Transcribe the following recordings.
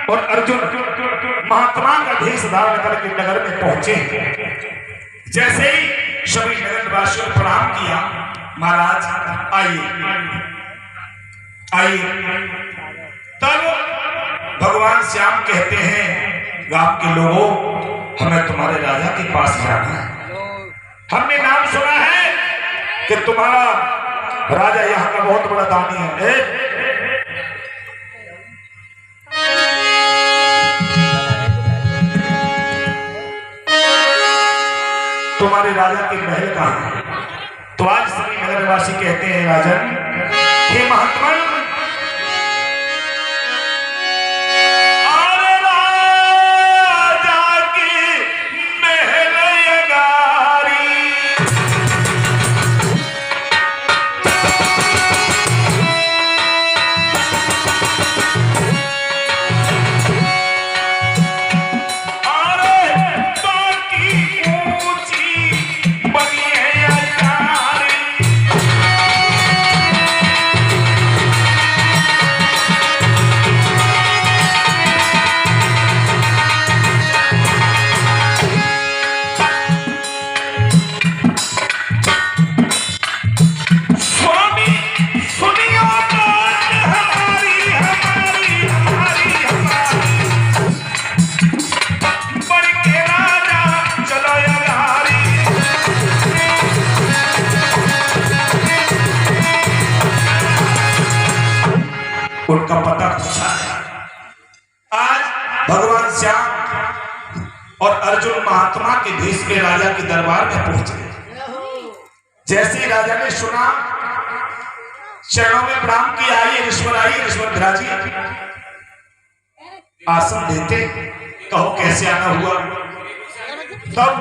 और अर्जुन महात्मा का भेष धारण करके नगर में पहुंचे। जैसे ही सभी नगरवासियों ने प्रणाम किया, महाराज आइए आइए। तब भगवान श्याम कहते हैं, गांव के लोगों, हमें तुम्हारे राजा के पास जाना है। हमने नाम सुना है कि तुम्हारा राजा यहाँ का बहुत बड़ा दानी है। तुम्हारे राजा के महल कहाँ है? तो आज सभी नगरवासी कहते हैं, राजन, हे महात्मा, उनका पता पूछा है। आज भगवान श्याम और अर्जुन महात्मा के भेष में राजा के दरबार में पहुंचे। जैसे ही राजा ने सुना, चरणों में प्रणाम किया, आइए ऋषवर, आइए ऋषवर विराजी, आसन देते, कहो कैसे आना हुआ। तब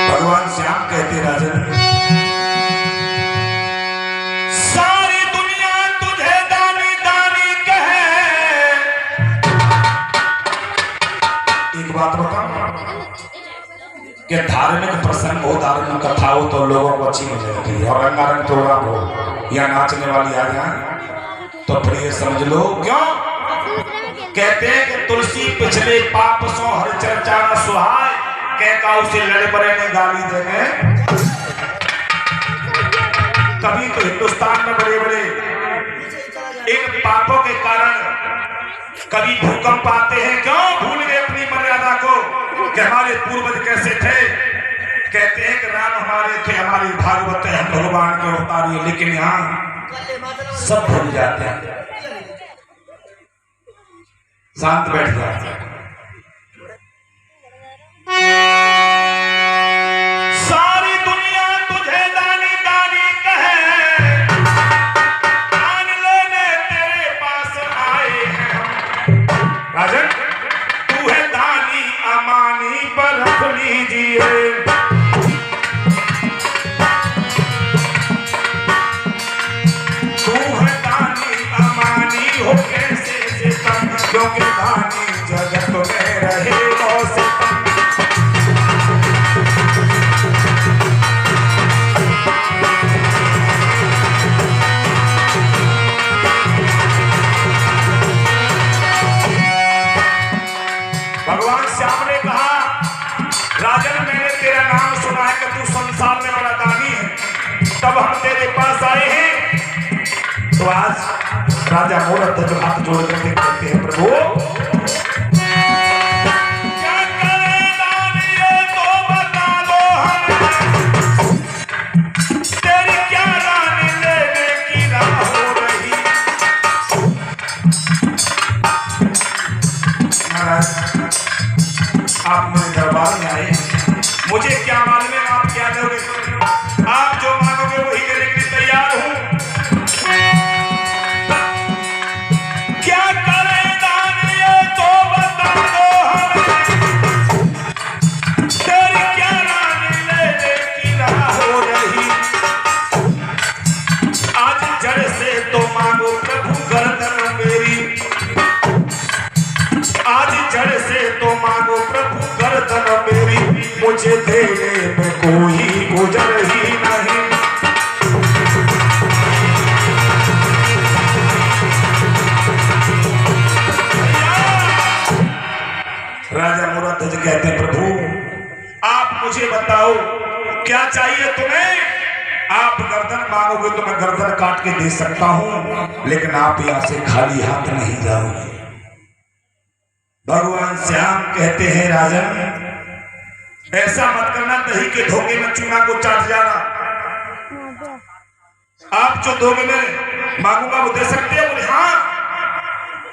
भगवान श्याम कहते, राजन, सारी दुनिया तुझे दानी दानी कहे। एक बात बताओ कि धार्मिक प्रसंग हो, धार्मिक कथा हो तो लोगों को अच्छी मिल जाती है, और रंगारंग प्रोग्राम हो या नाचने वाली आ जाए तो फिर ये समझ लो। क्यों कहते हैं कि तुलसी पिछले पाप सो हर चर्चा न सुहाय, कहता उसे लड़े बड़े ने गाली देने। तभी तो हिंदुस्तान में बड़े बड़े इन पापों के कारण कभी भूकंप आते हैं। क्यों भूल गए अपनी मर्यादा को कि हमारे पूर्वज कैसे थे। कहते हैं कि राम हमारे थे, हमारी भागवत है, हम भगवान के अवतार हैं, लेकिन यहाँ सब भूल जाते हैं, शांत बैठ जाते हैं। सारी दुनिया तुझे दानी दानी कहे, दान लेने तेरे पास आए हैं हम। राजन, तू है दानी अमानी पर रख लीजिए। क्योंकि दानी जगत में रहे भगवान श्याम ने कहा, राजन, मैंने तेरा नाम सुना है कि तू संसार में बड़ा दानी है, तब हम तेरे पास आए हैं। तो आज राजा मूर्त जो हाथ जोड़ करके कहते हैं, प्रभु क्या करें दानियों तो बता दो हमें, तेरी क्या दानी लेने की राह हो रही। महाराज, आप मेरे दरबार में आए, मुझे क्या मालूम है आप क्या दोगे। आप जो मांगोगे वही देने के लिए तैयार हूं। क्या करें दानी मांगो प्रभु गर्दन मेरी, मुझे देने में कोई गुजर ही नहीं। राजा मुरादध्वज कहते हैं प्रभु आप मुझे बताओ क्या चाहिए तुम्हें? आप गर्दन मांगोगे तो मैं गर्दन काट के दे सकता हूं, लेकिन आप यहां से खाली हाथ नहीं जाओगे। भगवान श्याम कहते हैं राजन ऐसा मत करना, दही के धोखे में चूना को चाट जाना। आप जो दोगे मैं मांगूंगा वो दे सकते हैं? बोले हाँ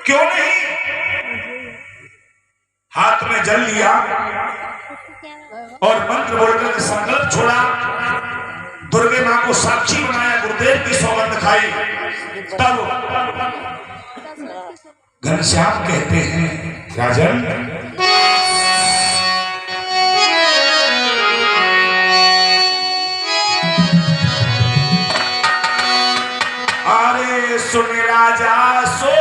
क्यों नहीं। हाथ में जल लिया और मंत्र बोलकर संकल्प छोड़ा, दुर्गे मां को साक्षी बनाया, गुरुदेव की सौगंध खाई। तब घनश्याम कहते हैं राजन अरे सुन राजा सो,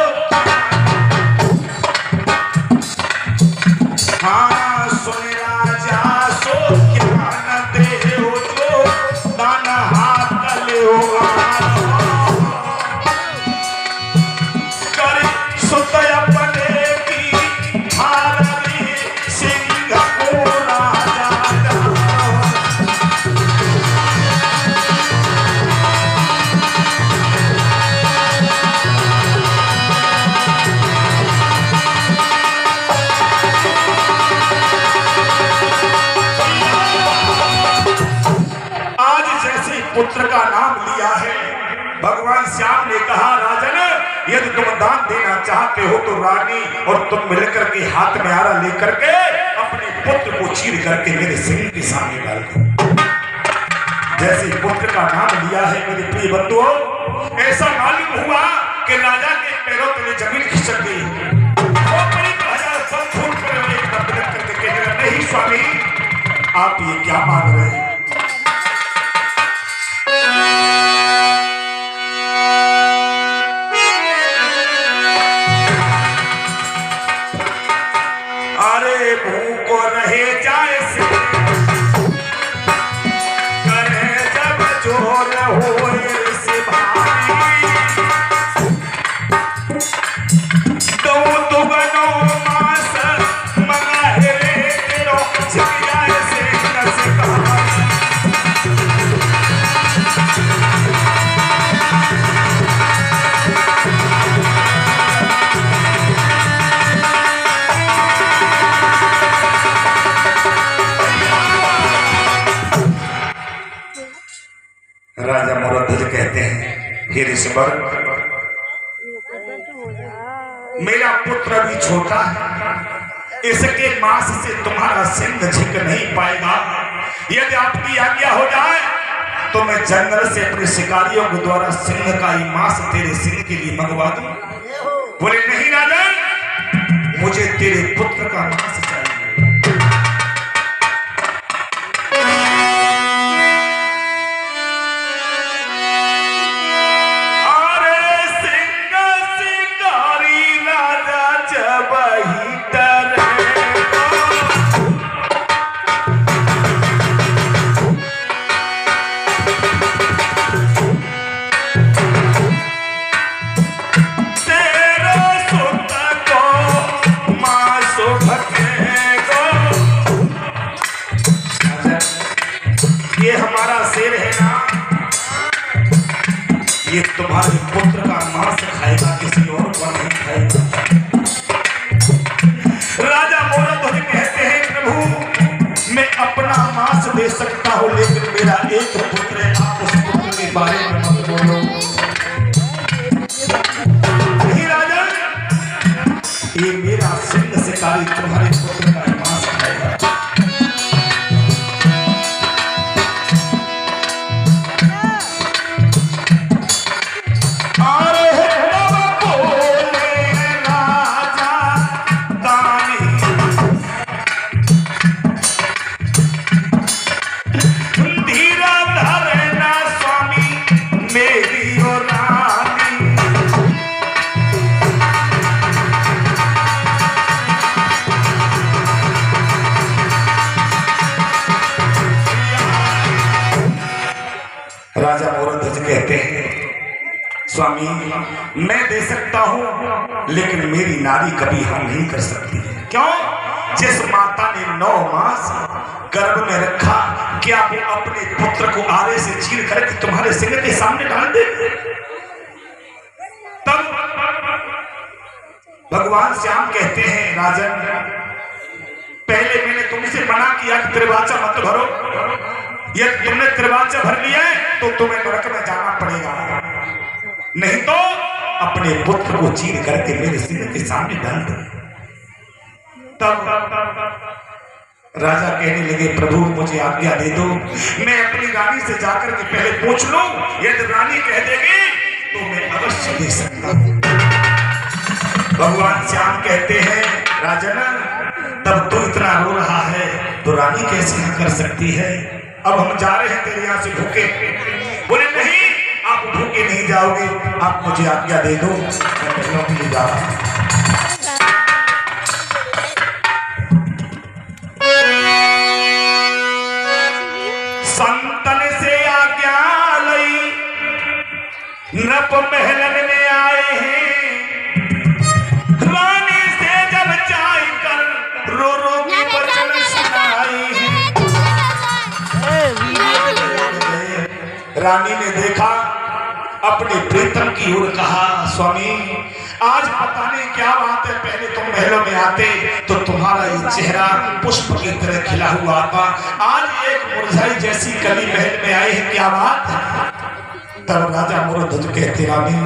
हाँ सुन राजा सो क्या न दे हो जो दाना हाथ ले हो कर सुत अपने की भारती सिंह को राजा। पुत्र का नाम लिया है, भगवान श्याम ने कहा राजन यदि तुम दान देना चाहते हो तो रानी और तुम मिलकर के हाथ में आरा लेकर के अपने पुत्र को चीर करके मेरे सिंह के सामने डाल दो। जैसे पुत्र का नाम लिया है मेरे प्रिय बंधुओं, ऐसा मालूम हुआ कि राजा के पैरों तले जमीन खिसक गई। वो बड़ी हजार सब फूट कर एक नर्तक करके कहने लगा नहीं स्वामी आप ये क्या मांग रहे हैं? अरे भूख रहे जाए से करे जब जोर हो से भारी, दो दुगनो मास मंगा रे तेरो जाए से नस कहा। राजा मुरादध्वज कहते हैं हे ऋषिवर मेरा पुत्र भी छोटा है, इसके मांस से तुम्हारा सिंह झिक नहीं पाएगा। यदि आपकी आज्ञा हो जाए तो मैं जंगल से अपने शिकारियों के द्वारा सिंह का ही मांस तेरे सिंह के लिए मंगवा दूं। बोले नहीं राजा मुझे तेरे पुत्र का मांस चाहिए। ये हमारा शेर है ना, ये तुम्हारे पुत्र का मांस खाएगा, किसी और को नहीं खाएगा। राजा मुरादध्वज कहते हैं प्रभु मैं अपना मांस दे सकता हूं, लेकिन मेरा एक पुत्र है, आप उस पुत्र के बारे में मत बोलो। नहीं राजा ये मेरा सिंह शिकारी तुम्हारे पुत्र का मांस खाएगा। राजा मोरध्वज कहते हैं स्वामी मैं दे सकता हूं लेकिन मेरी नारी कभी हम नहीं कर सकती। क्यों? जिस माता ने 9 मास गर्भ में रखा, क्या वो अपने पुत्र को आरे से चीर करके तुम्हारे सिंह के सामने डाल दे? तब भगवान श्याम कहते हैं राजन पहले मैंने तुमसे मना किया कि त्रिवाचा मत भरो, यदि तुमने त्रिवाचा भर लिया है तो तुम्हें नरक में जाना पड़ेगा, नहीं तो अपने पुत्र को चीर करके मेरे सिंह के सामने डाल दो। तब राजा कहने लगे प्रभु मुझे आज्ञा दे दो, मैं अपनी रानी से जाकर के पहले पूछ लूं, यदि रानी कह देगी तो मैं अवश्य दे सकता हूं। भगवान श्याम कहते हैं राजन तब तू इतना रो रहा है तो रानी कैसे न कर सकती है? अब हम जा रहे हैं तेरे यहां से भूखे। बोले नहीं आप भूखे नहीं जाओगे, आप मुझे आज्ञा दे दो, मैं महलों के लिए जा रहा हूं। संतन से आज्ञा लई नप महलन में आए हैं, रानी से जब जाय कर रो रो के वचन सुनाए हैं। रानी ने देखा अपने प्रीतम की ओर कहा स्वामी आज पता नहीं क्या बात है, पहले तुम महलों में आते तो तुम्हारा ये चेहरा पुष्प की तरह खिला हुआ था, आज एक मुरझाई जैसी कली महल में आए हैं, क्या बात है? तब राजा मोरध्वज कहते रानी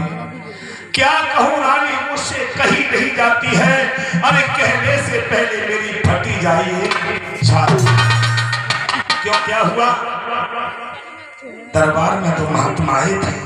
क्या कहूं रानी मुझसे कही नहीं जाती है, अरे कहने से पहले मेरी फटी जाइए छाती। क्यों क्या हुआ? दरबार में तो महात्मा आए थे,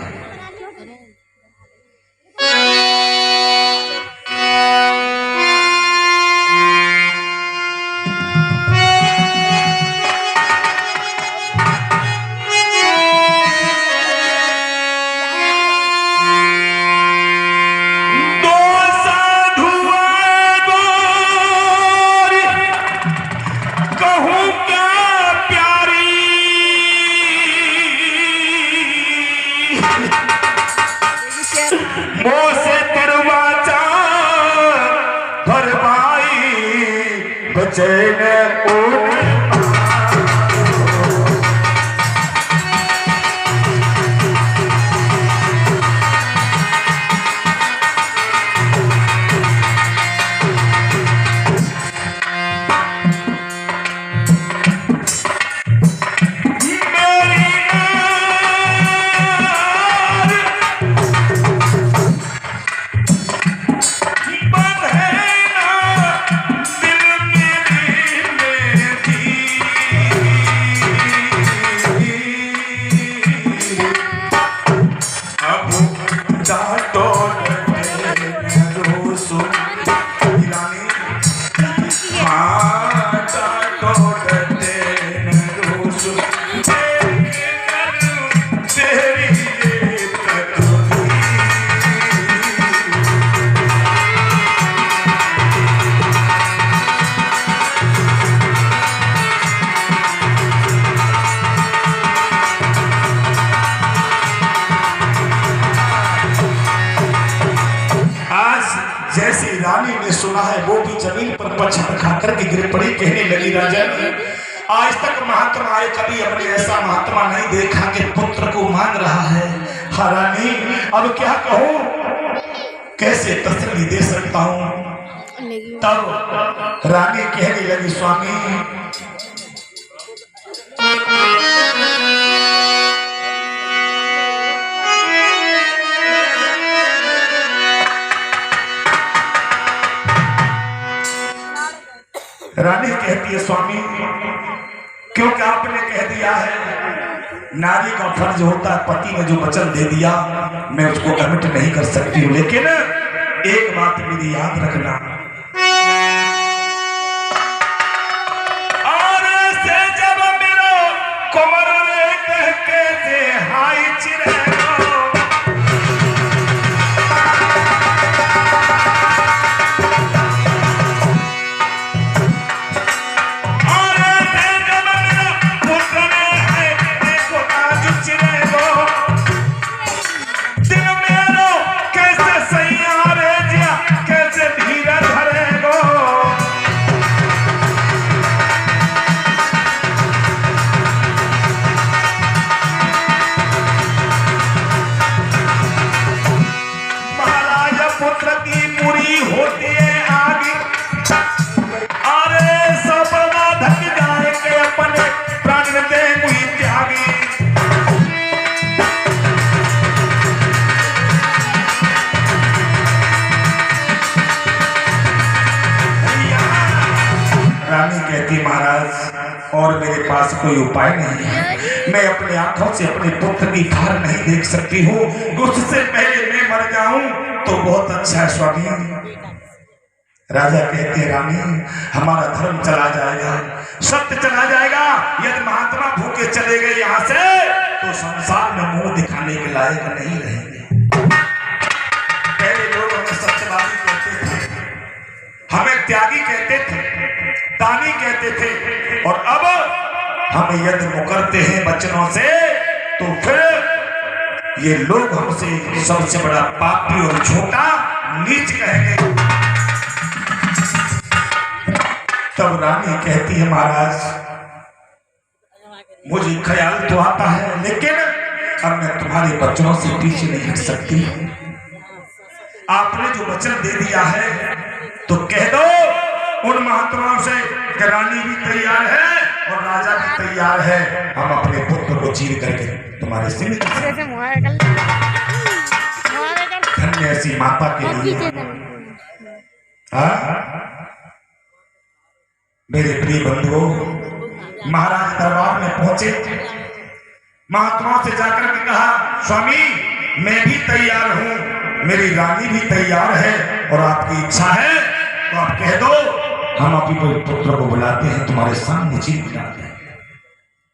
जैसे रानी ने सुना है वो भी जमीन पर पछाड़ खा करके गिर पड़ी, कहने लगी राजा आज तक महात्मा आए कभी अपने ऐसा महात्मा नहीं देखा कि पुत्र को मांग रहा है। हाँ रानी अब क्या कहूँ, कैसे तसल्ली दे सकता हूँ? तब रानी कहने लगी स्वामी रानी कहती है स्वामी क्योंकि आपने कह दिया है नारी का फर्ज होता है, पति ने जो वचन दे दिया मैं उसको अमिट नहीं कर सकती हूँ, लेकिन एक बात मेरी याद रखना, और से जब मेरो कोमर कह के दे हाय चिरे कहती महाराज और मेरे पास कोई उपाय नहीं है, मैं अपने आंखों से अपने पुत्र की धार नहीं देख सकती हूँ, उससे पहले मैं मर जाऊं तो बहुत अच्छा है स्वामी। राजा कहते हैं रानी हमारा धर्म चला जाएगा, सत्य चला जाएगा, यदि महात्मा भूखे चले गए यहाँ से तो संसार में मुंह दिखाने के लायक नहीं रहेंगे। पहले लोग हमें सत्यवादी कहते थे, हमें त्यागी कहते थे, दानी कहते थे, और अब हम यदि मुकरते हैं वचनों से तो फिर ये लोग हमसे सबसे बड़ा पापी और छोटा नीच कहेंगे। तब रानी कहती है महाराज मुझे ख्याल तो आता है, लेकिन अब मैं तुम्हारे वचनों से पीछे नहीं हट सकती। आपने जो वचन दे दिया है तो कह दो उन महात्माओं से कि रानी भी तैयार है और राजा भी तैयार है, हम अपने पुत्र को चीर करके तुम्हारे सिर धन्य ऐसी माता के लिए। मेरे प्रिय बंधुओं, महाराज दरबार में पहुंचे, महात्माओं से जाकर के कहा स्वामी मैं भी तैयार हूं, मेरी रानी भी तैयार है और आपकी इच्छा है तो आप कह दो, हम अभी कोई पुत्र को बुलाते हैं तुम्हारे सामने चीर बुलाते हैं।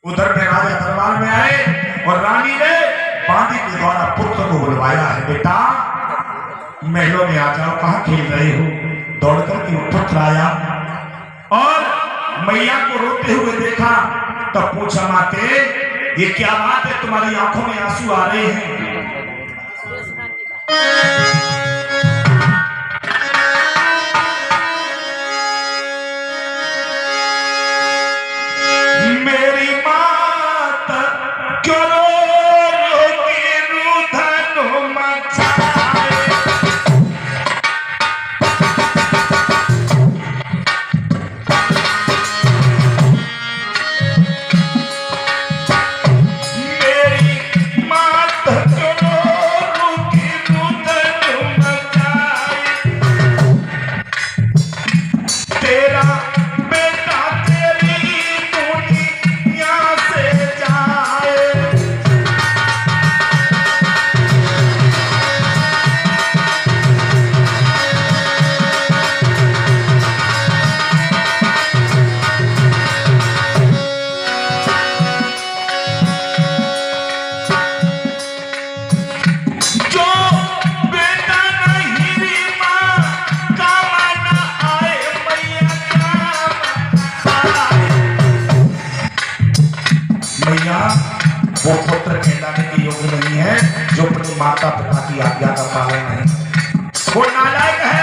उधर में राजा दरबार में आए और रानी ने बांदी के द्वारा पुत्र को बुलवाया है, बेटा महलों में आ जाओ, कहाँ खेल रहे हो। दौड़ करके पुत्र आया और मैया को रोते हुए देखा तब पूछा माते ये क्या बात है, तुम्हारी आंखों में आंसू आ रहे हैं। मेरी माता क्यों रोती रुधन मचाए, वो पुत्र कहलाने के योग्य नहीं है जो अपनी माता पिता की आज्ञा का पालन नहीं, वो नालायक है,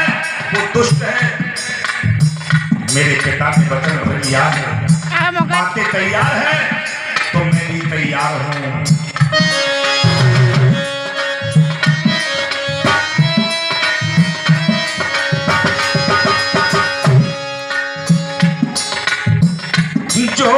वो दुष्ट है। मेरे पिता ने वचन भर दिया है, माते तैयार है तो मैं भी तैयार हूँ। जो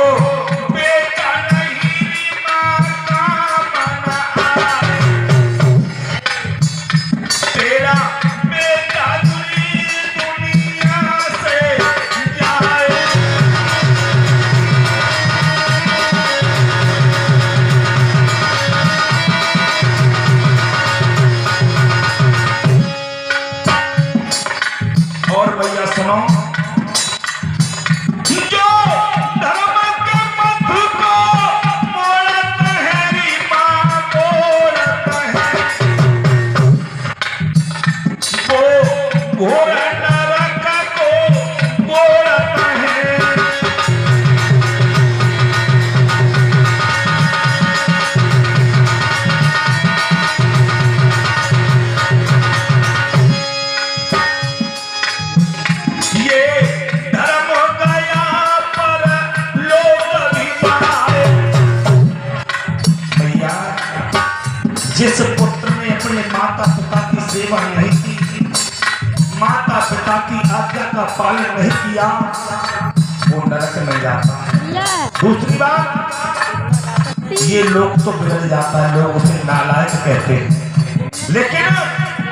जिस पुत्र ने अपने माता पिता की सेवा नहीं की, माता पिता की आज्ञा का पालन नहीं किया, वो नरक में जाता है। दूसरी बात, ये लोग तो बिगड़ जाता है, लोग उसे नालायक कहते हैं, लेकिन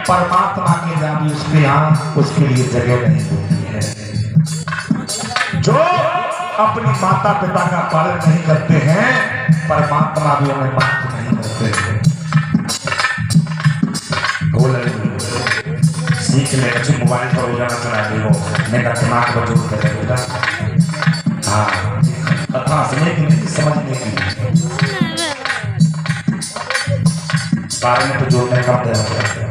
परमात्मा के जहाँ भी उसके यहाँ उसके लिए जगह नहीं होती है। जो अपनी माता पिता का पालन नहीं करते हैं, परमात्मा भी उन्हें माफ नहीं करते। सीख ले बच्चे, मोबाइल पर रोजाना चला दे हो, मेरा दिमाग पर जोर दे बेटा। हाँ, कथा सुनने की नहीं, समझने की। बारे में तो जोर में कम दे रहा है।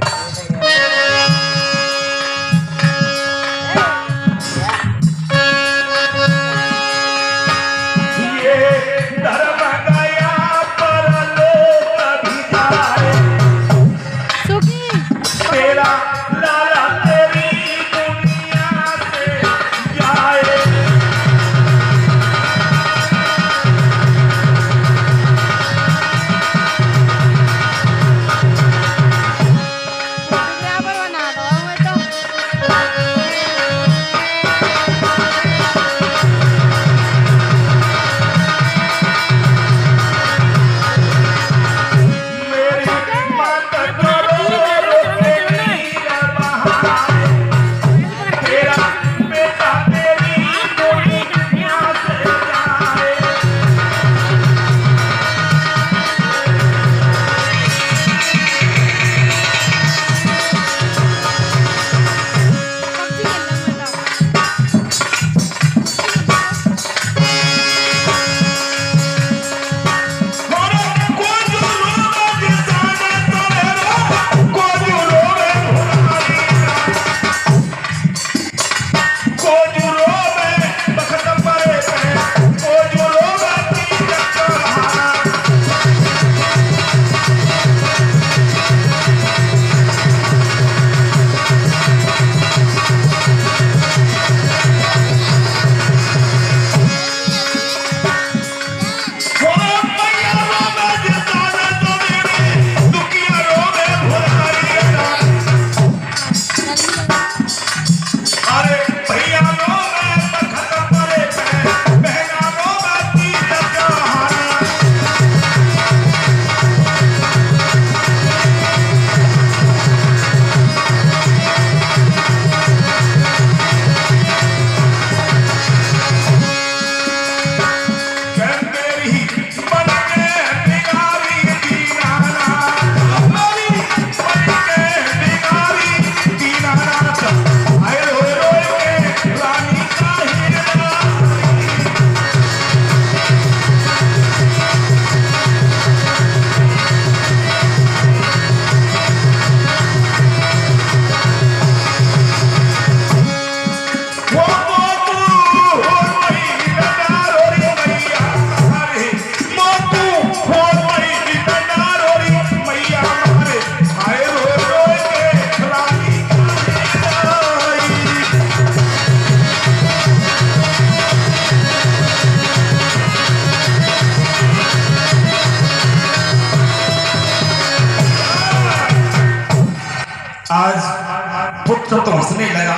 पुत्र तो हंसने लगा,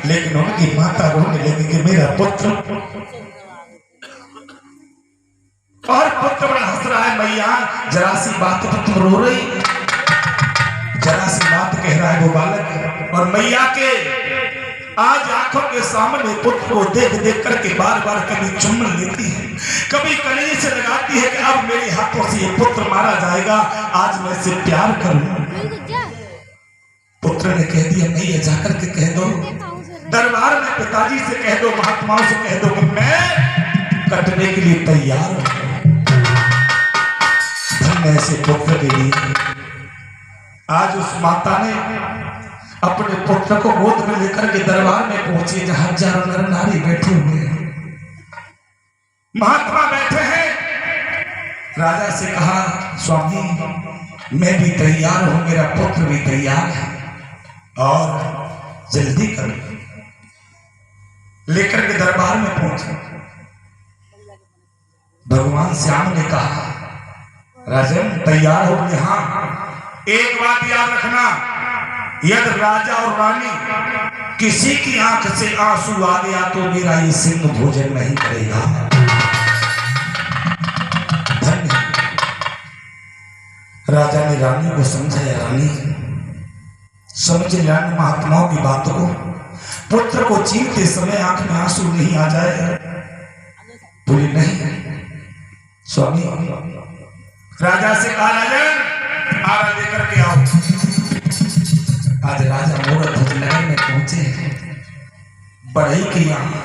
लेकिन उनकी माता रोने लगी कि मेरा पुत्र, और पुत्र बड़ा हंस रहा है। मैया जरा सी बात पर तुम रो रही, जरा सी बात कह रहा है वो बालक। और मैया के आज आंखों के सामने पुत्र को देख देख करके बार बार कभी चुम्बन लेती है, कभी कलेजे से लगाती है कि अब मेरे हाथों से ये पुत्र मारा जाएगा, आज मैं इससे प्यार करूं। पुत्र ने कह दिया मैया जाकर के कह दो, दरबार में पिताजी से कह दो, महात्माओं से कह दो कि मैं कटने के लिए तैयार हूं। धन्य ऐसे पुत्र के लिए आज उस माता ने अपने पुत्र को गोद में लेकर के दरबार में पहुंची, जहां हजारों नर नारी बैठे हुए हैं, महात्मा बैठे हैं। राजा से कहा स्वामी मैं भी तैयार हूं, मेरा पुत्र भी तैयार है, और जल्दी कर। लेकर के दरबार में पहुंचे। भगवान श्याम ने कहा राजन तैयार हो गए? हाँ। एक बात याद रखना, यदि राजा और रानी किसी की आंख से आंसू आ गया तो मेरा ये सिंह भोजन नहीं करेगा। धन्य। राजा ने रानी को समझाया, रानी समझ लेना महात्माओं की बातों को, पुत्र को चीरते समय आंख में आंसू नहीं आ जाए, बोली नहीं स्वामी। राजा से कहा राजन आरा लेकर के आओ। आज राजा मूरत नगर में पहुंचे, बढ़ई के यहाँ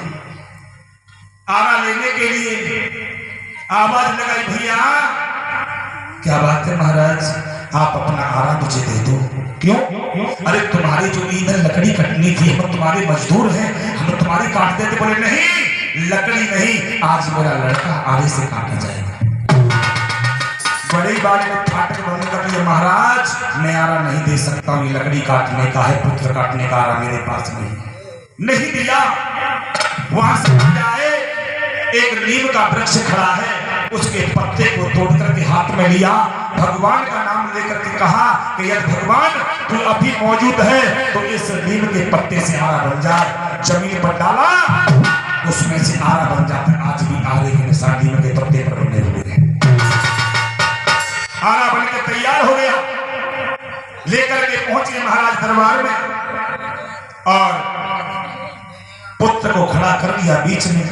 आरा लेने के लिए आवाज लगाई, भैया क्या बात है महाराज, आप अपना आरा मुझे दे दो। क्यों? अरे तुम्हारी जो ईंधन लकड़ी कटनी थी, हम तुम्हारे मजदूर हैं, हम तुम्हारी काट देते। बोले नहीं लकड़ी नहीं, आज मेरा लड़का आरे से काटा जाएगा। बड़ी बात में फाटक बंद कर दिया, महाराज मैं आरा नहीं दे सकता हूँ, ये लकड़ी काटने का है, पुत्र काटने का आरा मेरे पास नहीं दिया। वहां से आए, एक नीम का वृक्ष खड़ा है, उसके पत्ते को तोड़ करके हाथ में लिया, भगवान का नाम लेकर के कहा कि यदि भगवान तू अभी मौजूद है तो इस नीम के पत्ते से आरा बन जाए। जमीन पर डाला, उसमें से आरा बन जाता है। आज भी आरे के निशान नीम के पत्ते पर बने हुए हैं। आरा बनकर तैयार हो गया, लेकर के पहुंच गए महाराज दरबार में और पुत्र को खड़ा कर दिया बीच में।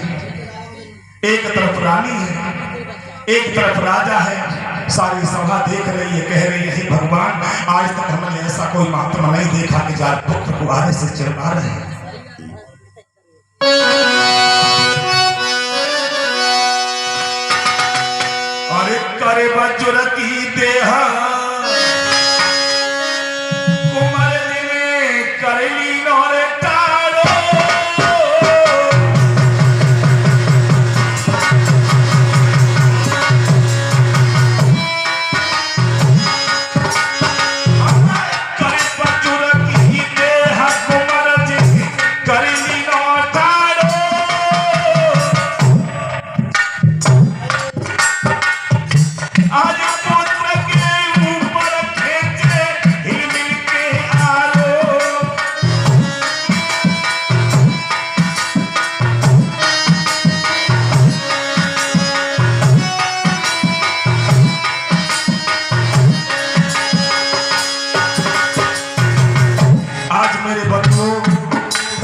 एक तरफ रानी है, एक तरफ राजा है। सारी सभा देख रही है, कह रही है भगवान आज तक हमने ऐसा कोई महात्मा नहीं देखा कि जाए पुत्र को आरे से चिरवा रहे हैं। अरे करे बजुर की देहा कुमार ने करली नौरे तारो। करे बजुर की देहा कुमार जी करली नौरे तारो। आज पुत्र के ऊपर खेचे हिल के आरो। आज मेरे बंधुओं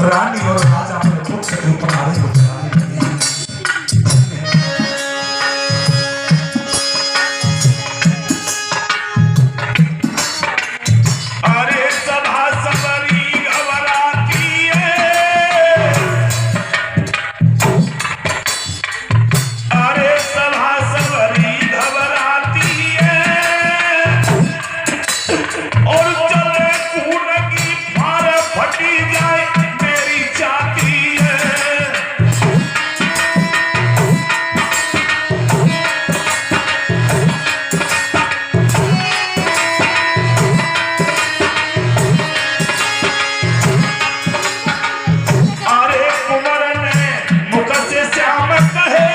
रानी और राजा अपने पुत्र के ऊपर आरे को चढ़ाने लगे हैं। अरे सभा सबरी घबराती है, अरे सभा सबरी घबराती है और चले खून की फाड़ फटी जाए मेरी छाती है। अरे कुंवर ने मुख से श्याम कहे,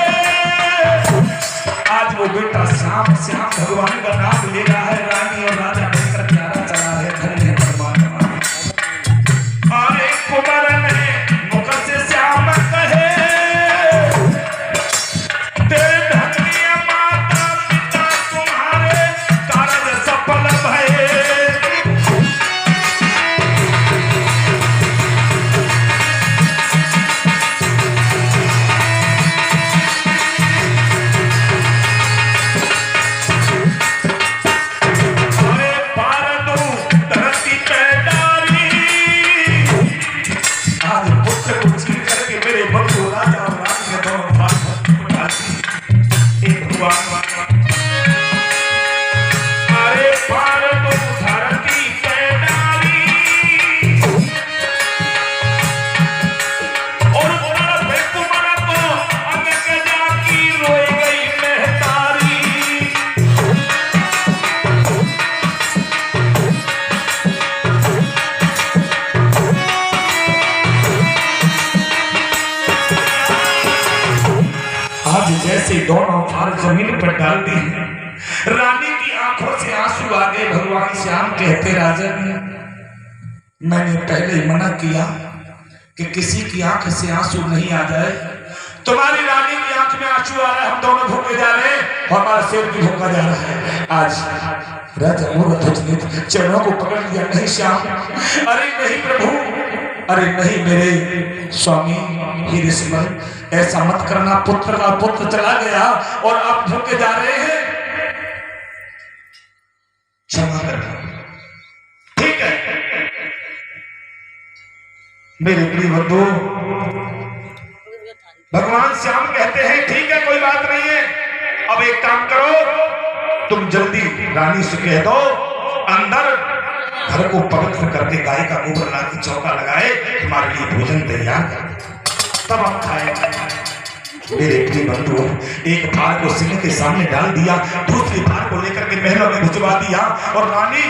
आज वो बेटा श्याम श्याम भगवान का नाम ले रहा है। रानी और राजा मिलकर प्यारा चला है, धन्य है परमात्मा। अरे कुंवर ने मुख से श्याम कहे, तेरे धन्य माता पिता तुम्हारे कारज सफल भये। अरे पार दो धरती पे डाली, आज पुत्र को छीन करके मेरे बंधु राजा और रानी के दोनों हाथ उठाती एक भगवान। अरे पार दो धरती पे डाली और पे कुमार को अंग के जाकी रोई गई महतारी। आज जैसे दोनों हार जमीन पर डाल दी, रानी की आंखों से आंसू आ गए। भगवान श्याम कहते राजन मैंने पहले ही मना किया कि किसी की आंख से आंसू नहीं आ जाए। तुम्हारी रानी की आंख में आंसू आ रहा है, हम दोनों भूखे जा रहे हैं और हमारा सिर भी भूखा जा रहा है। आज राजा मूरत चरणों को पकड़ लिया, नहीं श्याम, अरे नहीं प्रभु अरे नहीं मेरे स्वामी ही ऋषिवर, ऐसा मत करना। पुत्र का पुत्र चला गया और आप भूखे जा रहे हैं, क्षमा करना। ठीक है मेरे प्रिय बंधु, भगवान श्याम कहते हैं ठीक है कोई बात नहीं है, अब एक काम करो, तुम जल्दी रानी से कह दो अंदर घर को पवित्र करके गाय का गोबर ला के चौका लगाए, हमारे लिए भोजन तैयार कर, तब हम खाएंगे। मेरे प्रिय बंधु, एक भार को सिंह के सामने डाल दिया, दूसरी भार को लेकर के महलों में भिजवा दिया और रानी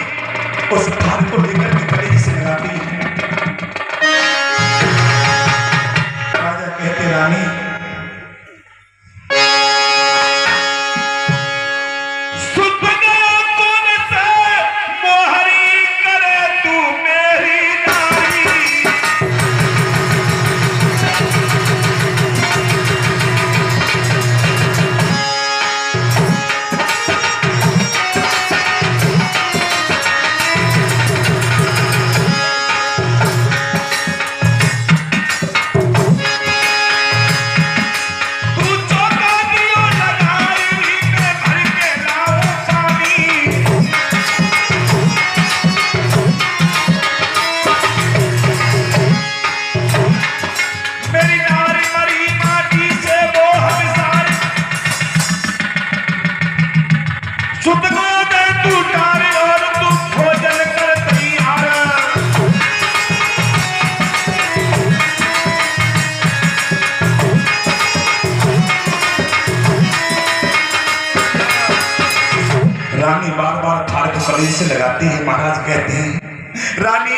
उस भार को लेकर के कलेजे से लगाती। राजा कहते रानी से लगाती है। महाराज कहते हैं रानी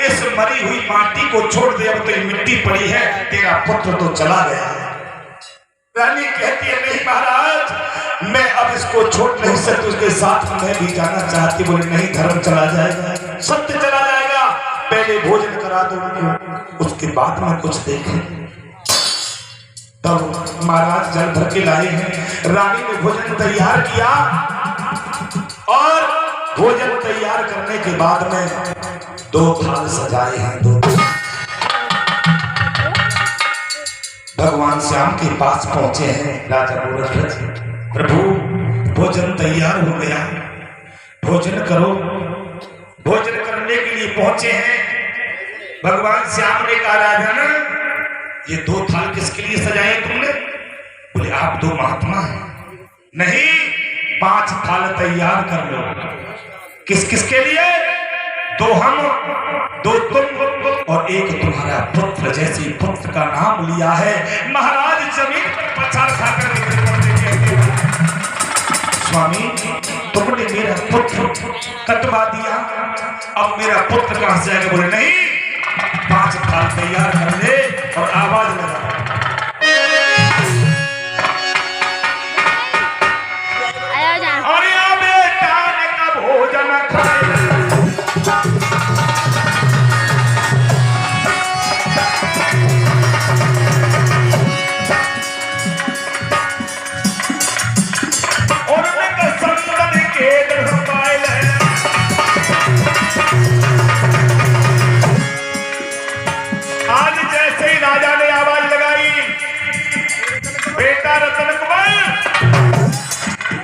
इस मरी हुई माटी को छोड़ दे, अब तो मिट्टी पड़ी है, तेरा पुत्र तो चला गया। रानी कहती है नहीं महाराज, मैं अब इसको छोड़ नहीं सकती, उसके साथ मैं भी जाना चाहती। बोले नहीं, धर्म चला जाएगा, सत्य चला जाएगा, पहले भोजन करा दो उनको, उसके बाद में कुछ देखें। तब महाराज जल भर के लाए हैं, रानी ने भोजन तैयार किया और भोजन तैयार करने के बाद में 2 थाल सजाए हैं। 2 भगवान श्याम के पास पहुंचे हैं। राजा गोरखनाथ, प्रभु भोजन तैयार हो गया, भोजन करो। भोजन करने के लिए पहुंचे हैं। भगवान श्याम ने कहा राजन, ये 2 थाल किसके लिए सजाए तुमने? बोले आप 2 महात्मा हैं। नहीं, 5 थाल तैयार कर लो। किस किसके लिए? 2 हम, 2 तुम और 1 तुम्हारा पुत्र। जैसे पुत्र का नाम लिया है, महाराज जमीन पर पछाड़ खाकर स्वामी तुमने मेरा पुत्र कटवा दिया, अब मेरा पुत्र कहां से आएगा? बोले नहीं, 5 थाल तैयार कर ले और आवाज लगा।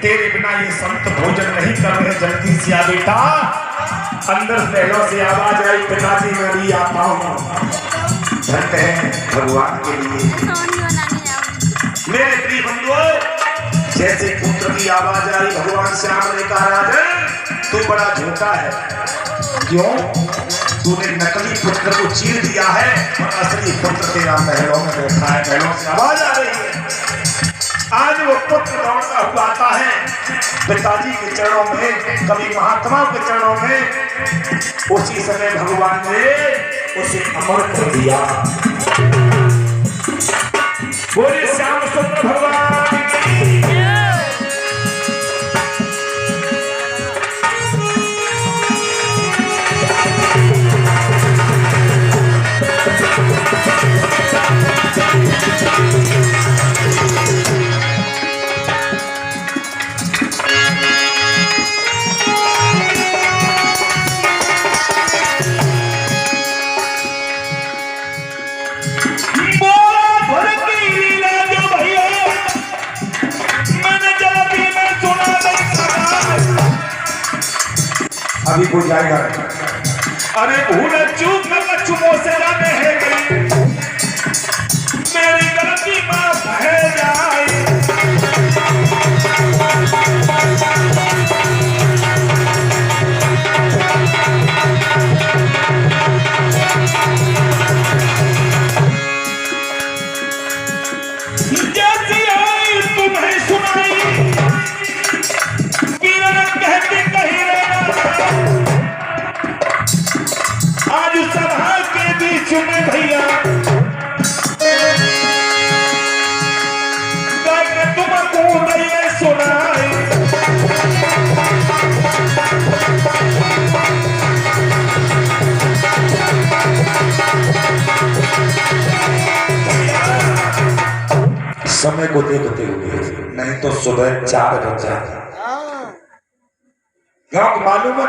तेरे बिना ये संत भोजन नहीं कर रहे, जल्दी से आ बेटा। अंदर महलों से आवाज आई, पिताजी मैं भी आता हूँ। धन्य है भगवान के लिए। मेरे प्रिय बंधुओं, जैसे पुत्र की आवाज आई, भगवान श्याम ने कहा राजन तू बड़ा झूठा है। क्यों? तूने नकली पुत्र को चीर दिया है और असली पुत्र तेरा महलों में बैठा है। महलों से आवाज आ रही है। आज वो पुत्र दौड़ता हुआ आता है पिताजी के चरणों में, कभी महात्माओं के चरणों में। उसी समय भगवान ने उसे अमर कर दिया। बोले श्याम सुंदर भगवान की। कोई जाएगा नहीं। अरे भूल चूक बच्चों से जाने है गई, मेरी गलती माफ है जाए। जैसी आई तुम्हें सुनाई, किरण कहती कहीं रहना। आज सभा के बीच में भैया तुमको नहीं सुनाई। समय को देखते हुए, नहीं तो सुबह 4 बज जाता। गाँव मालूम है